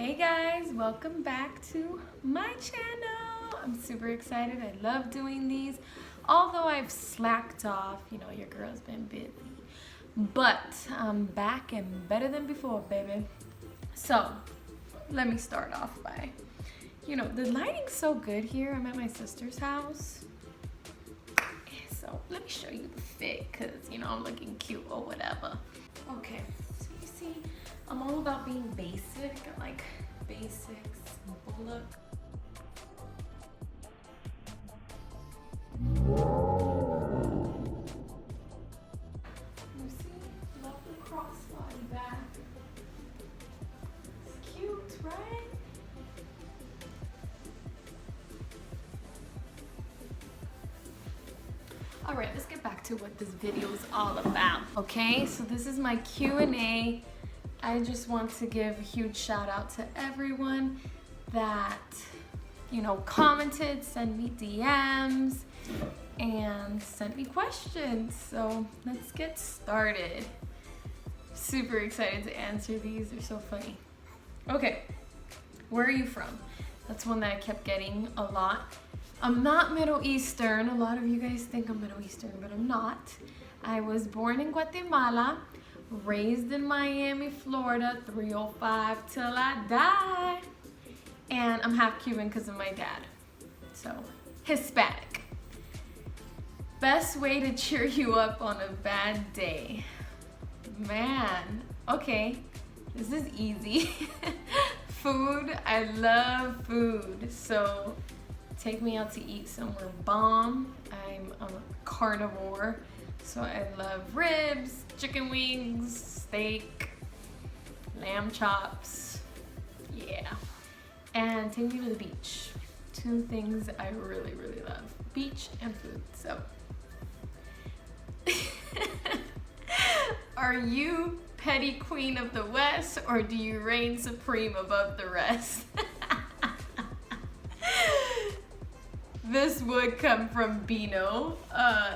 Hey guys, welcome back to my channel. I'm super excited. I love doing these. Although I've slacked off, your girl's been busy. But I'm back and better than before, baby. So, let me start off by, the lighting's so good here. I'm at my sister's house. So, let me show you the fit because, I'm looking cute or whatever. Okay, so you see, I'm all about being basic. I like basics, simple look. You see, love the crossbody back. It's cute, right? All right, let's get back to what this video is all about. Okay, so this is my Q&A. I just want to give a huge shout out to everyone that, commented, sent me DMs, and sent me questions. So let's get started. Super excited to answer these. They're so funny. Okay, where are you from? That's one that I kept getting a lot. I'm not Middle Eastern. A lot of you guys think I'm Middle Eastern, but I'm not. I was born in Guatemala, raised in Miami, Florida, 305 till I die. And I'm half Cuban because of my dad. So, Hispanic. Best way to cheer you up on a bad day. Man, okay, this is easy. Food, I love food. So, take me out to eat somewhere bomb. I'm a carnivore. So I love ribs, chicken wings, steak, lamb chops, yeah. And take me to the beach. Two things I really, really love, beach and food, so. Are you petty queen of the West or do you reign supreme above the rest? This would come from Bino.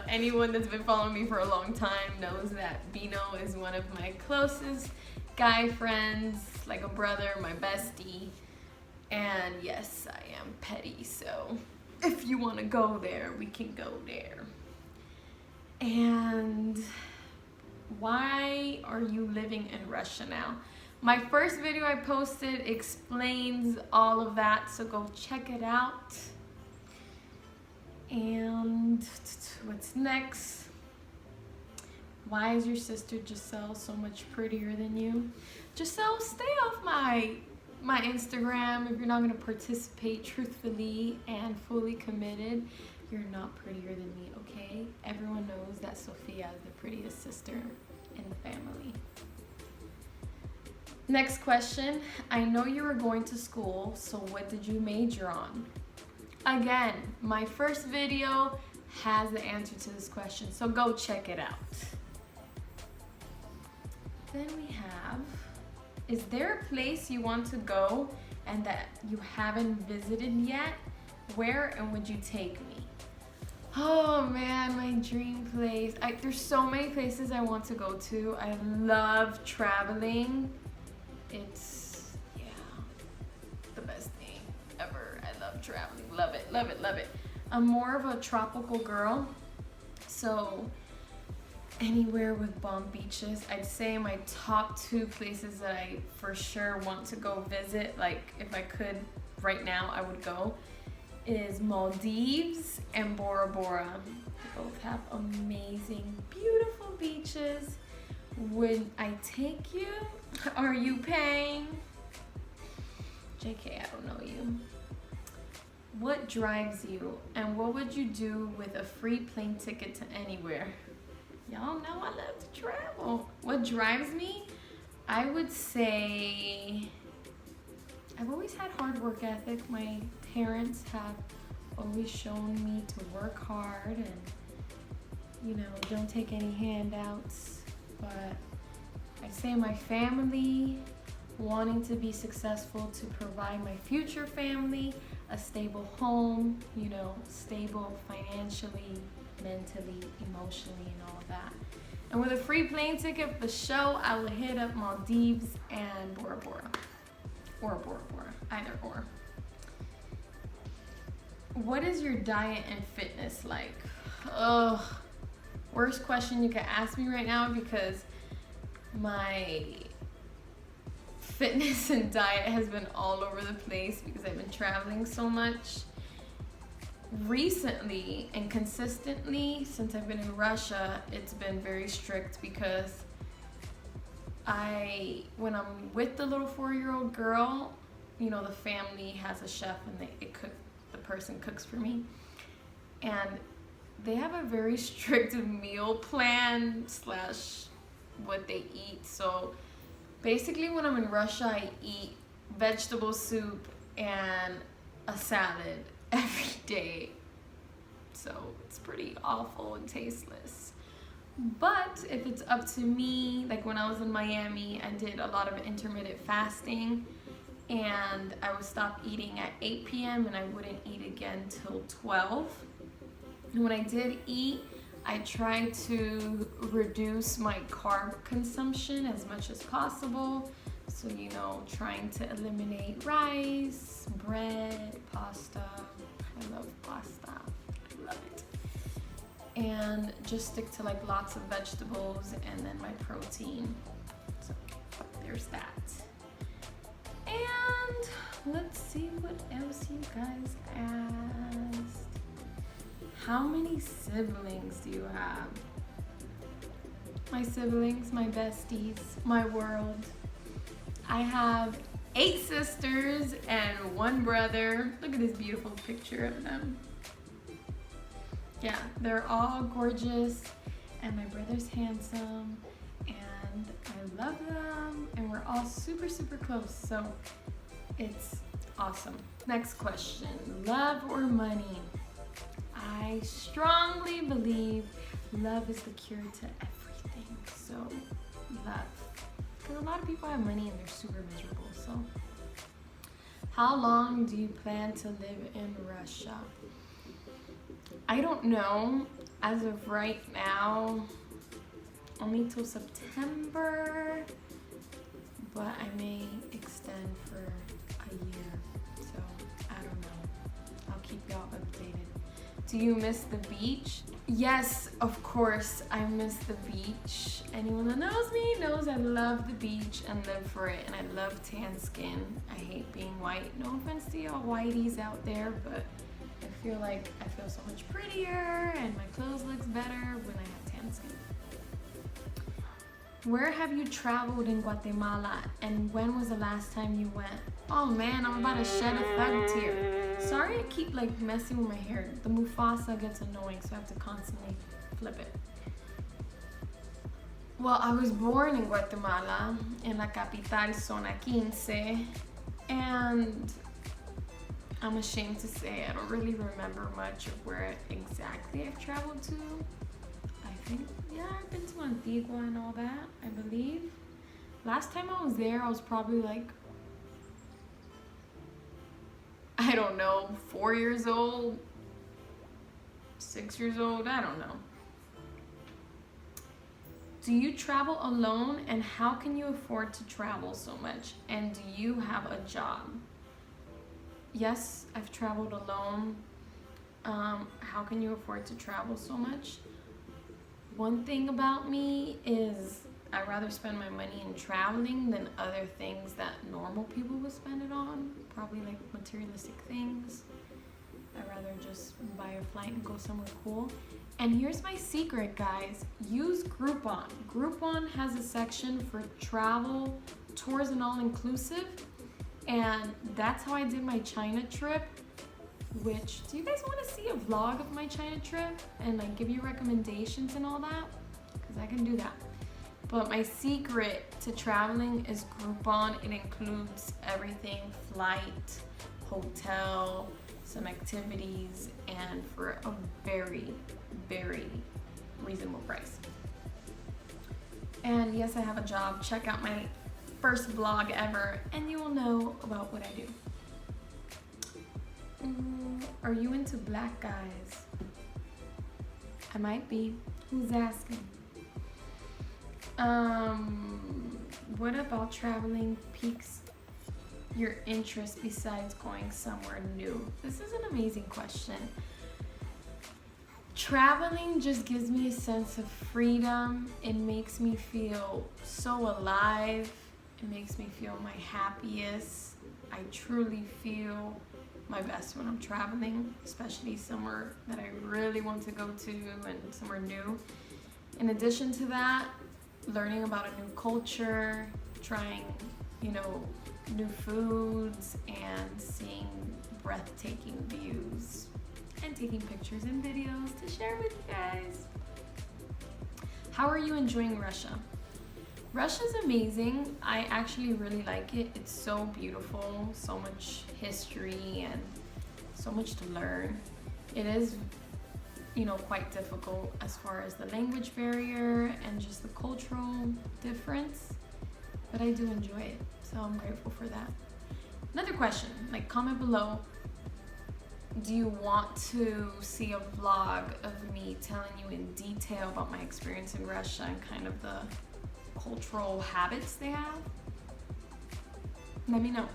Anyone that's been following me for a long time knows that Bino is one of my closest guy friends, like a brother, my bestie. And yes, I am petty, so if you want to go there, we can go there. And why are you living in Russia now? My first video I posted explains all of that, so go check it out. And what's next? Why is your sister Giselle so much prettier than you? Giselle, stay off my Instagram if you're not going to participate truthfully and fully committed. You're not prettier than me, okay? Everyone knows that Sophia is the prettiest sister in the family. Next question. I know you were going to school, so what did you major on? Again, my first video has the answer to this question, so go check it out. Then we have, is there a place you want to go and that you haven't visited yet? Where and would you take me? Oh man, my dream place. There's so many places I want to go to. I love traveling. It's, the best thing ever. I love traveling. Love it, love it, love it. I'm more of a tropical girl, so anywhere with bomb beaches. I'd say my top two places that I for sure want to go visit, like if I could right now I would go, is Maldives and Bora Bora. They both have amazing, beautiful beaches. Would I take you? Are you paying? JK, I don't know you. What drives you and what would you do with a free plane ticket to anywhere? Y'all know I love to travel. What drives me? I would say I've always had hard work ethic. My parents have always shown me to work hard and, don't take any handouts. But I'd say my family, wanting to be successful to provide my future family a stable home, stable financially, mentally, emotionally, and all of that. And with a free plane ticket for the show, I would hit up Maldives and Bora Bora. or Bora Bora, either or. What is your diet and fitness like? Ugh, worst question you could ask me right now, because my fitness and diet has been all over the place because I've been traveling so much. Recently and consistently since I've been in Russia, it's been very strict, because when I'm with the little 4-year-old girl, you know, the family has a chef and the person cooks for me, and they have a very strict meal plan / what they eat. So basically when I'm in Russia, I eat vegetable soup and a salad every day. So it's pretty awful and tasteless. But if it's up to me, like when I was in Miami, I did a lot of intermittent fasting, and I would stop eating at 8 p.m. and I wouldn't eat again till 12. And when I did eat, I tried to reduce my carb consumption as much as possible. So, you know, trying to eliminate rice, bread, pasta. I love pasta. I love it. And just stick to like lots of vegetables and then my protein. So there's that. And let's see what else you guys asked. How many siblings do you have? My siblings, my besties, my world. I have 8 sisters and 1 brother. Look at this beautiful picture of them. Yeah, they're all gorgeous, and my brother's handsome, and I love them, and we're all super, super close, so it's awesome. Next question, love or money? I strongly believe love is the cure to everything, so love. Because a lot of people have money and they're super miserable, so. How long do you plan to live in Russia? I don't know. As of right now, only till September, but I may extend for a year, so I don't know. I'll keep y'all updated. Do you miss the beach? Yes, of course, I miss the beach. Anyone that knows me knows I love the beach and live for it, and I love tan skin. I hate being white. No offense to y'all whiteys out there, but I feel like I feel so much prettier and my clothes looks better when I have tan skin. Where have you traveled in Guatemala, and when was the last time you went? Oh man, I'm about to shed a thug tear. Sorry I keep like messing with my hair. The Mufasa gets annoying, so I have to constantly flip it. Well, I was born in Guatemala, in la capital, Zona 15, and I'm ashamed to say I don't really remember much of where exactly I've traveled to. I think, yeah, I've been to Antigua and all that, I believe. Last time I was there, I was probably like, I don't know, 4 years old, 6 years old, I don't know. Do you travel alone, and how can you afford to travel so much? And do you have a job? Yes, I've traveled alone. How can you afford to travel so much? One thing about me is I'd rather spend my money in traveling than other things that normal people would spend it on. Probably like materialistic things. I'd rather just buy a flight and go somewhere cool. And here's my secret, guys. Use Groupon. Groupon has a section for travel, tours, and all-inclusive. And that's how I did my China trip. Which, do you guys want to see a vlog of my China trip? And like give you recommendations and all that? Because I can do that. But my secret to traveling is Groupon. It includes everything: flight, hotel, some activities, and for a very, very reasonable price. And yes, I have a job. Check out my first vlog ever and you will know about what I do. Are you into black guys? I might be. Who's asking? What about traveling peaks your interest besides going somewhere new? This is an amazing question. Traveling just gives me a sense of freedom. It makes me feel so alive. It makes me feel my happiest. I truly feel my best when I'm traveling, especially somewhere that I really want to go to and somewhere new. In addition to that, learning about a new culture, trying, new foods, and seeing breathtaking views, and taking pictures and videos to share with you guys. How are you enjoying Russia? Russia's amazing. I actually really like it. It's so beautiful, so much history and so much to learn. It is, quite difficult as far as the language barrier and just the cultural difference, but I do enjoy it, so I'm grateful for that. Another question, comment below. Do you want to see a vlog of me telling you in detail about my experience in Russia and kind of the cultural habits they have? Let me know.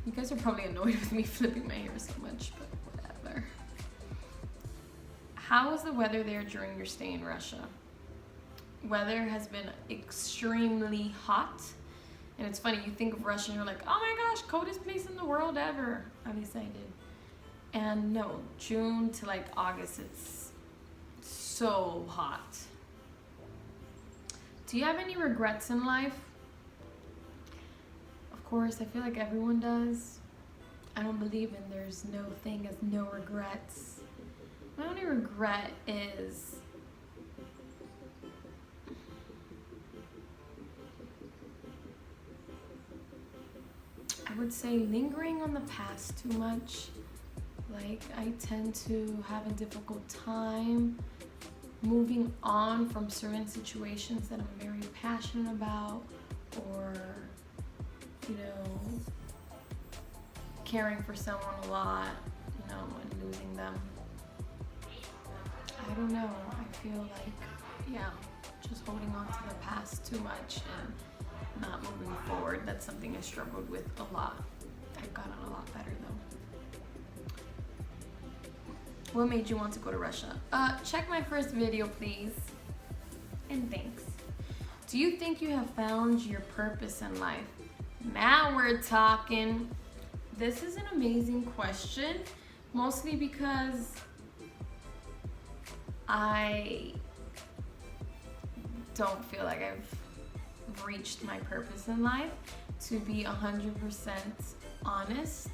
You guys are probably annoyed with me flipping my hair so much, but whatever. How was the weather there during your stay in Russia? Weather has been extremely hot. And it's funny, you think of Russia and you're like, oh my gosh, coldest place in the world ever. At least I did. And no, June to August, it's so hot. Do you have any regrets in life? Of course, I feel like everyone does. I don't believe in there's no thing as no regrets. My only regret is I would say lingering on the past too much. I tend to have a difficult time moving on from certain situations that I'm very passionate about, or caring for someone a lot, and losing them. I don't know. I feel just holding on to the past too much and not moving forward. That's something I struggled with a lot. I've gotten a lot better though. What made you want to go to Russia? Check my first video, please. And thanks. Do you think you have found your purpose in life? Now we're talking. This is an amazing question, mostly because I don't feel like I've reached my purpose in life. To be 100% honest,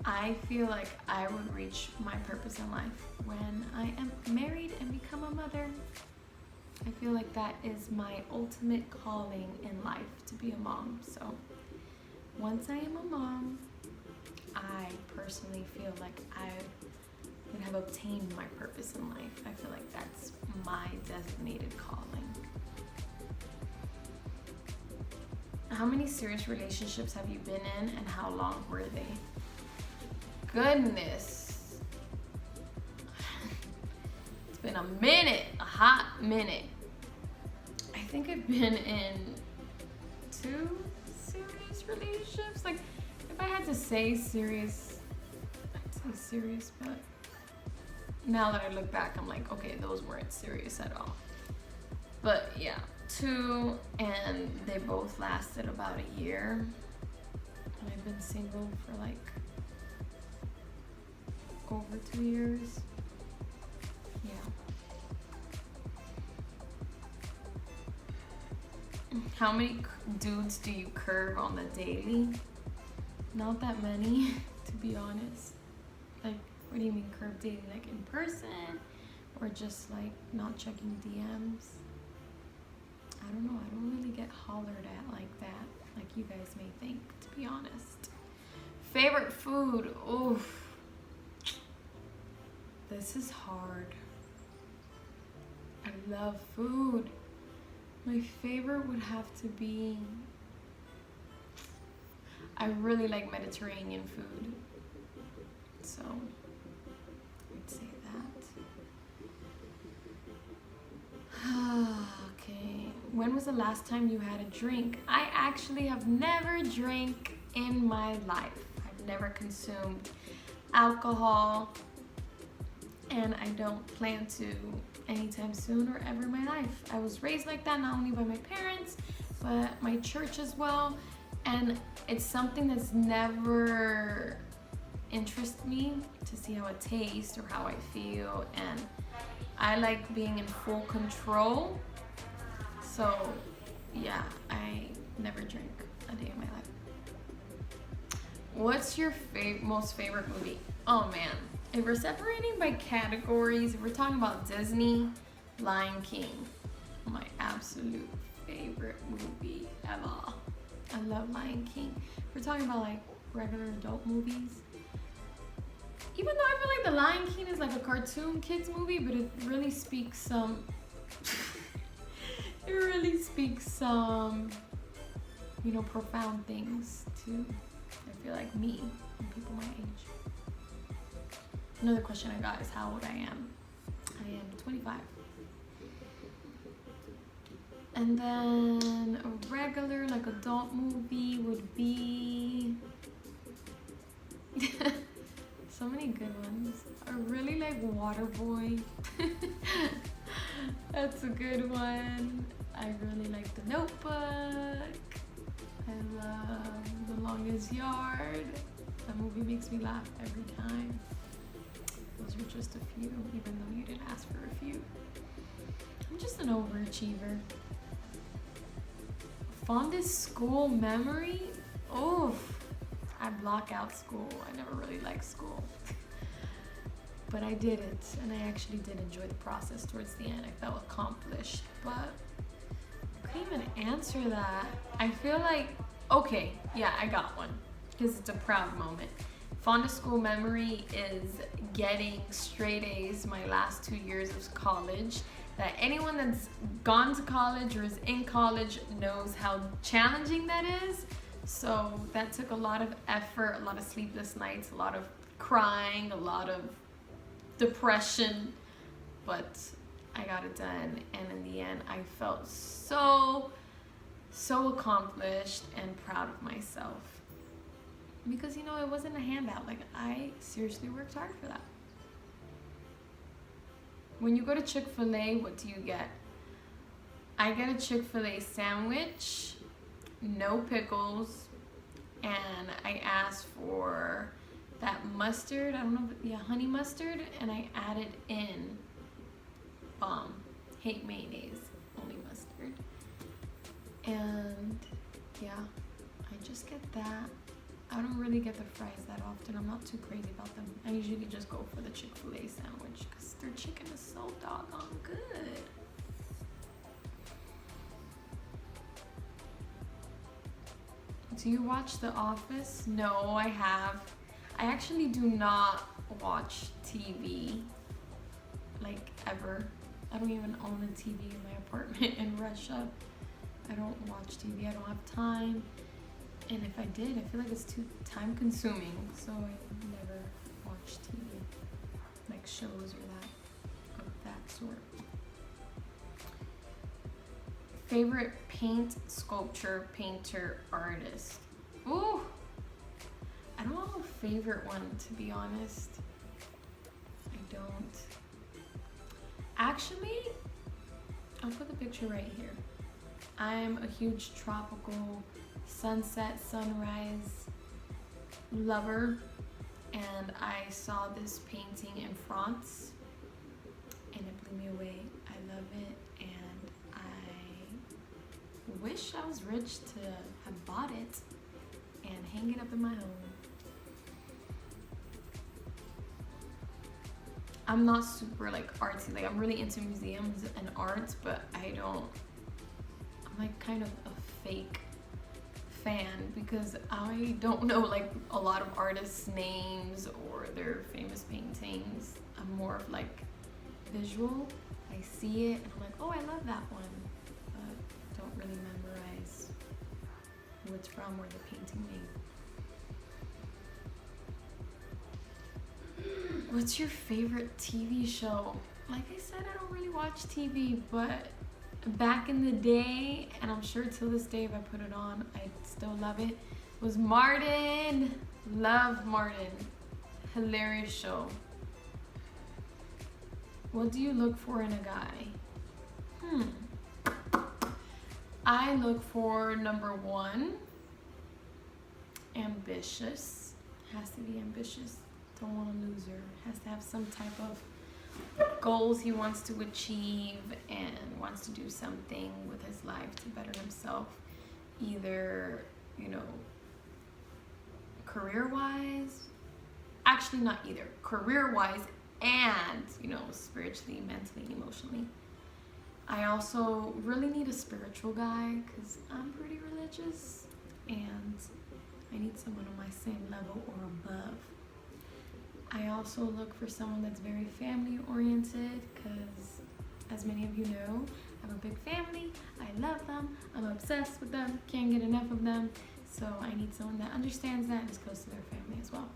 I feel like I would reach my purpose in life when I am married and become a mother. I feel like that is my ultimate calling in life, to be a mom. So once I am a mom, I personally feel like I would have obtained my purpose in life. I feel like that's my designated calling. How many serious relationships have you been in, and how long were they? Goodness. It's been a minute, a hot minute. I think I've been in 2 serious relationships. If I had to say serious, I'd say serious, but now that I look back, I'm like, okay, those weren't serious at all. But yeah, 2, and they both lasted about a year. And I've been single for over 2 years. Yeah. How many dudes do you curve on the daily? Not that many, to be honest. What do you mean curve daily? In person? Or just not checking DMs? I don't know. I don't really get hollered at like that, like you guys may think, to be honest. Favorite food? Oof. This is hard. I love food. My favorite would have to be, I really like Mediterranean food. So, I'd say that. Okay. When was the last time you had a drink? I actually have never drank in my life. I've never consumed alcohol, and I don't plan to anytime soon or ever in my life. I was raised like that, not only by my parents, but my church as well. And it's something that's never interested me to see how it tastes or how I feel. And I like being in full control. So yeah, I never drink a day in my life. What's your most favorite movie? Oh man, if we're separating by categories, if we're talking about Disney, Lion King, my absolute favorite movie ever. I love Lion King. If we're talking about like regular adult movies, even though I feel like The Lion King is like a cartoon kids movie, but it really speaks some it really speaks some, you know, profound things to, I feel like, me and people my age. Another question I got is how old I am. I am 25. And then a regular, like, adult movie would be so many good ones. I really like Waterboy. That's a good one. I really like The Notebook. I love The Longest Yard. That movie makes me laugh every time. Those were just a few, even though you didn't ask for a few. I'm just an overachiever. Fondest school memory? Oof. I block out school. I never really liked school. But I did it, and I actually did enjoy the process towards the end. I felt accomplished, but I couldn't even answer that. I feel like, okay, yeah, I got one, because it's a proud moment. Fondest school memory is getting straight A's my last 2 years of college. That anyone that's gone to college or is in college knows how challenging that is. So that took a lot of effort, a lot of sleepless nights, a lot of crying, a lot of depression, but I got it done, and in the end I felt so accomplished and proud of myself, because, you know, it wasn't a handout. Like, I seriously worked hard for that. When you go to Chick-fil-A, what do you get? I get a Chick-fil-A sandwich, no pickles, and I asked for that mustard, I don't know, yeah, honey mustard, and I added in hate mayonnaise, only mustard. And yeah, I just get that. I don't really get the fries that often. I'm not too crazy about them. I usually just go for the Chick-fil-A sandwich because their chicken is so doggone good. Do you watch The Office? No, I have. I actually do not watch TV, like, ever. I don't even own a TV in my apartment in Russia. I don't watch TV, I don't have time. And if I did, I feel like it's too time consuming, so I never watch TV, like shows or that sort. Favorite paint, sculpture, painter, artist? Ooh! I don't have a favorite one, to be honest. I don't. Actually, I'll put the picture right here. I'm a huge tropical sunset, sunrise lover, and I saw this painting in France, and it blew me away. I love it, and I wish I was rich to have bought it and hang it up in my home. I'm not super like artsy, like I'm really into museums and arts, but I'm like kind of a fake fan because I don't know like a lot of artists' names or their famous paintings. I'm more of like visual. I see it and I'm like, oh, I love that one, but don't really memorize who it's from or the painting name. What's your favorite TV show? Like I said, I don't really watch TV, but back in the day, and I'm sure till this day if I put it on, I still love it, was Martin. Love Martin. Hilarious show. What do you look for in a guy? I look for number one, ambitious. Has to be ambitious. Don't want a loser. Has to have some type of goals he wants to achieve and wants to do something with his life to better himself, either, you know, career-wise, actually not either, career-wise and, you know, spiritually, mentally, emotionally. I also really need a spiritual guy because I'm pretty religious and I need someone on my same level or above. I also look for someone that's very family oriented because, as many of you know, I have a big family. I love them. I'm obsessed with them. Can't get enough of them. So I need someone that understands that and is close to their family as well.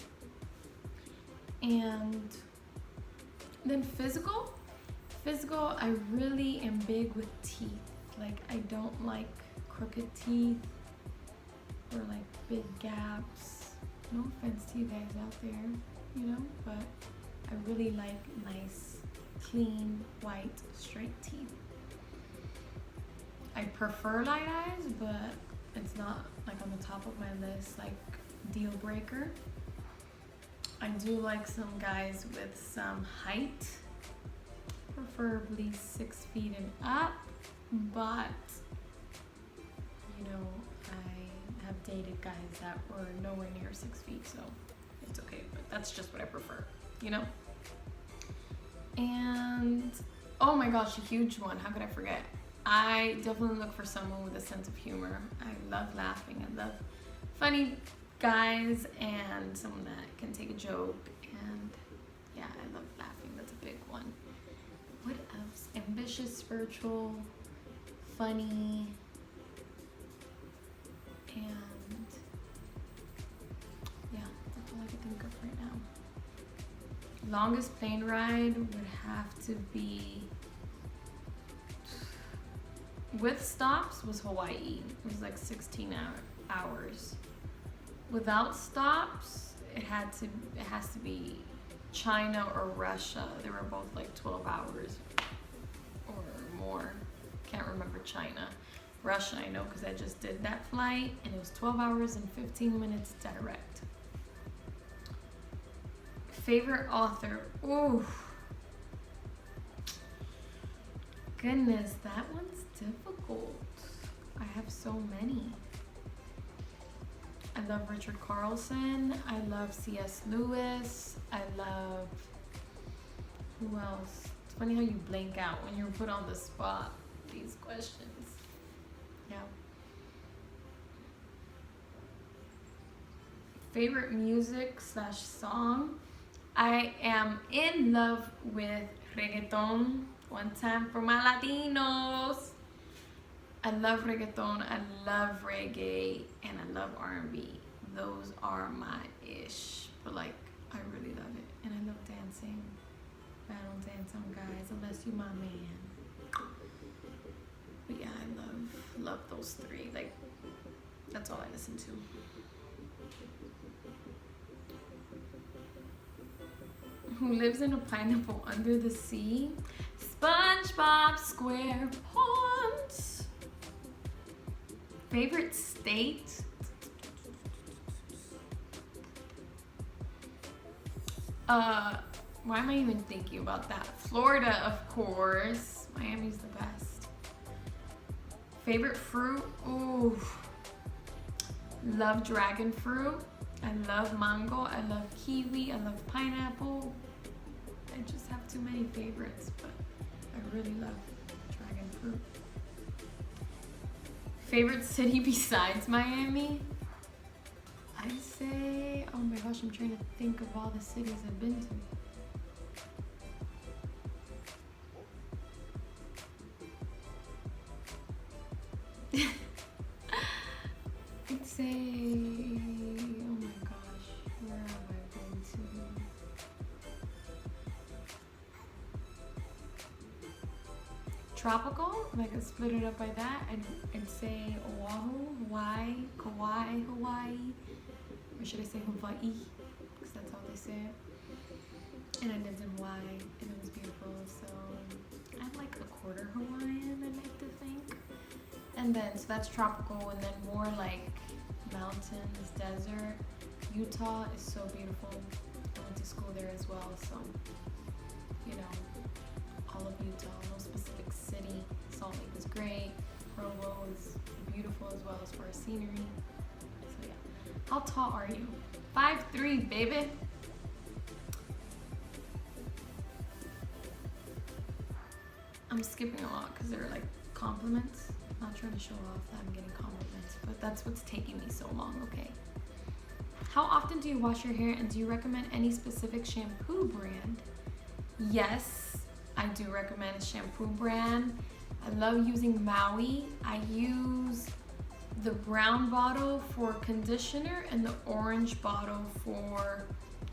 And then physical. Physical, I really am big with teeth. Like, I don't like crooked teeth or like big gaps. No offense to you guys out there, you know, but I really like nice, clean, white, straight teeth. I prefer light eyes, but it's not like on the top of my list, like deal breaker. I do like some guys with some height, preferably 6 feet and up, but you know, I have dated guys that were nowhere near 6 feet, so it's okay, but that's just what I prefer, you know? And oh my gosh, a huge one, how could I forget? I definitely look for someone with a sense of humor. I love laughing, I love funny guys and someone that can take a joke, and yeah, I love laughing, that's a big one. What else? Ambitious, spiritual, funny, and yeah, that's all I can think of right now. Longest plane ride would have to be, with stops, was Hawaii. It was like 16 hours. Without stops, it has to be China or Russia. They were both like 12 hours or more. Can't remember China. Russia, I know because I just did that flight and it was 12 hours and 15 minutes direct. Favorite author? Ooh. Goodness, that one's difficult. I have so many. I love Richard Carlson. I love C.S. Lewis. I love, who else? It's funny how you blank out when you're put on the spot, these questions. Yeah. Favorite music / song? I am in love with reggaeton. One time for my Latinos. I love reggaeton, I love reggae, and I love R&B. Those are my ish. But like, I really love it. And I love dancing. But I don't dance on guys unless you my man. But yeah, I love those three. Like, that's all I listen to. Who lives in a pineapple under the sea? SpongeBob SquarePants. Favorite state? Why am I even thinking about that? Florida, of course. Miami's the best. Favorite fruit? Ooh. Love dragon fruit. I love mango. I love kiwi. I love pineapple. I just have too many favorites, but I really love dragon fruit. Favorite city besides Miami? I'd say, oh my gosh, I'm trying to think of all the cities I've been to. I'd say, oh my gosh, where have I been to? tropical, if I could split it up by that, I'd say Oahu, Hawaii, Kauai, Hawaii, or should I say Hawaii, because that's how they say it. And I lived in Hawaii, and it was beautiful, so I'm like a quarter Hawaiian, I like to think. And then, so that's tropical, and then more like mountains, desert. Utah is so beautiful. I went to school there as well, so, you know, all of Utah, no specific city. Salt Lake is great. Provo is beautiful as well as far as scenery. So yeah. How tall are you? 5'3", baby. I'm skipping a lot because they're like compliments. I'm not trying to show off that I'm getting compliments, but that's what's taking me so long, okay? How often do you wash your hair, and do you recommend any specific shampoo brand? Yes, I do recommend a shampoo brand. I love using Maui. I use the brown bottle for conditioner and the orange bottle for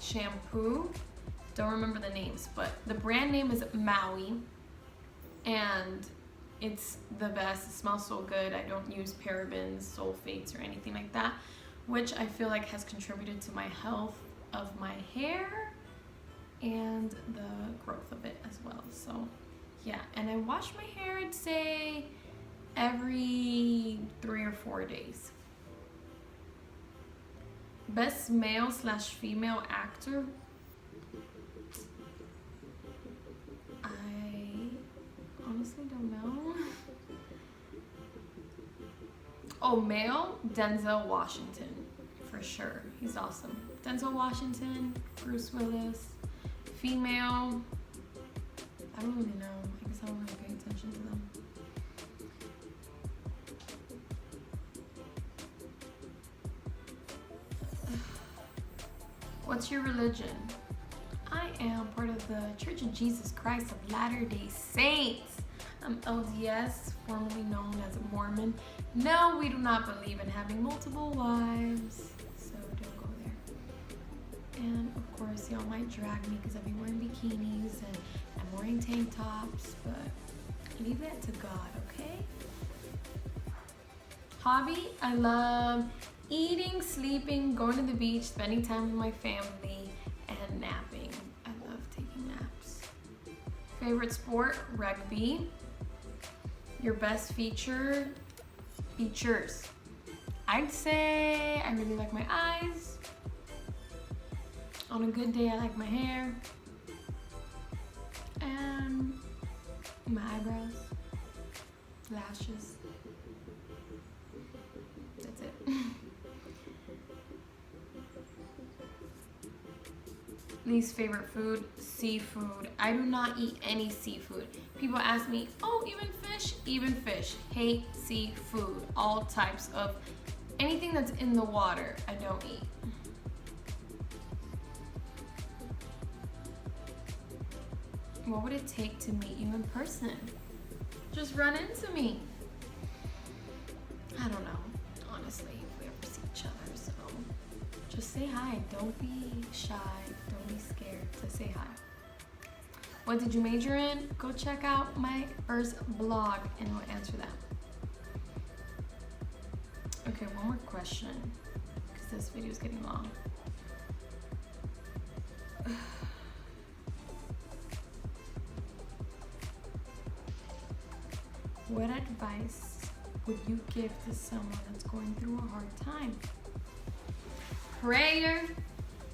shampoo. Don't remember the names, but the brand name is Maui, and it's the best. It smells so good. I don't use parabens, sulfates, or anything like that, which I feel like has contributed to my health of my hair and the growth of it as well. So yeah, and I wash my hair, I'd say every 3 or 4 days. Best male/female actor? I honestly don't know. Oh, male? Denzel Washington, for sure. He's awesome. Denzel Washington, Bruce Willis. Female, I don't really know. I guess I don't really pay attention to them. What's your religion? I am part of the Church of Jesus Christ of Latter-day Saints. I'm LDS, formerly known as a Mormon. No, we do not believe in having multiple wives, so don't go there. And of course, y'all might drag me because I'll be wearing bikinis and I'm wearing tank tops, but leave that to God, okay? Hobby, I love eating, sleeping, going to the beach, spending time with my family, and napping. I love taking naps. Favorite sport, rugby. Your best features. I'd say I really like my eyes. On a good day, I like my hair. And my eyebrows, lashes. That's it. Least favorite food, seafood. I do not eat any seafood. People ask me, oh, even fish? Even fish. Hate seafood. All types of anything that's in the water, I don't eat. What would it take to meet you in person? Just run into me. I don't know, honestly, if we ever see each other, so just say hi. Don't be shy. Don't be scared to say hi. What did you major in? Go check out my first blog and I'll answer that. Okay, one more question, because this video is getting long. What advice would you give to someone that's going through a hard time? Prayer,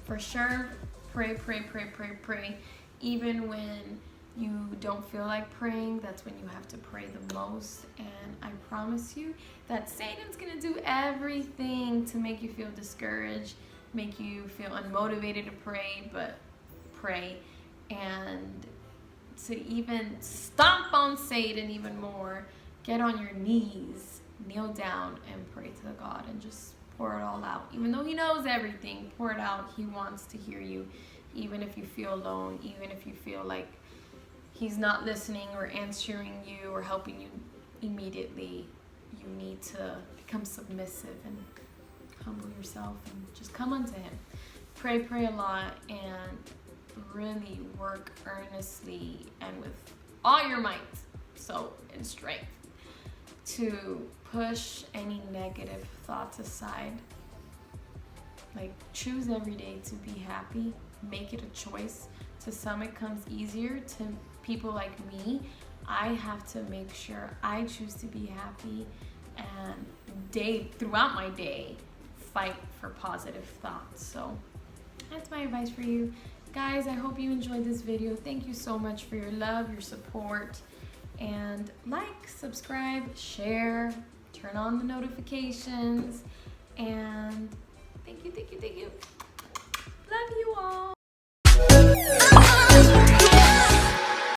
for sure. Pray, pray, pray, pray, pray. Even when you don't feel like praying, that's when you have to pray the most. And I promise you that Satan's gonna do everything to make you feel discouraged, make you feel unmotivated to pray, but pray. And to even stomp on Satan even more, get on your knees, kneel down and pray to God and just pour it all out. Even though he knows everything, pour it out. He wants to hear you, even if you feel alone, even if you feel like he's not listening or answering you or helping you immediately. You need to become submissive and humble yourself and just come unto him. Pray a lot, and really work earnestly and with all your might and strength to push any negative thoughts aside. Like, choose every day to be happy. Make it a choice. To some it comes easier. To people like me, I have to make sure I choose to be happy, and throughout my day fight for positive thoughts. So that's my advice for you guys. I hope you enjoyed this video. Thank you so much for your love, your support, and like, subscribe, share, turn on the notifications, and thank you. Love you all.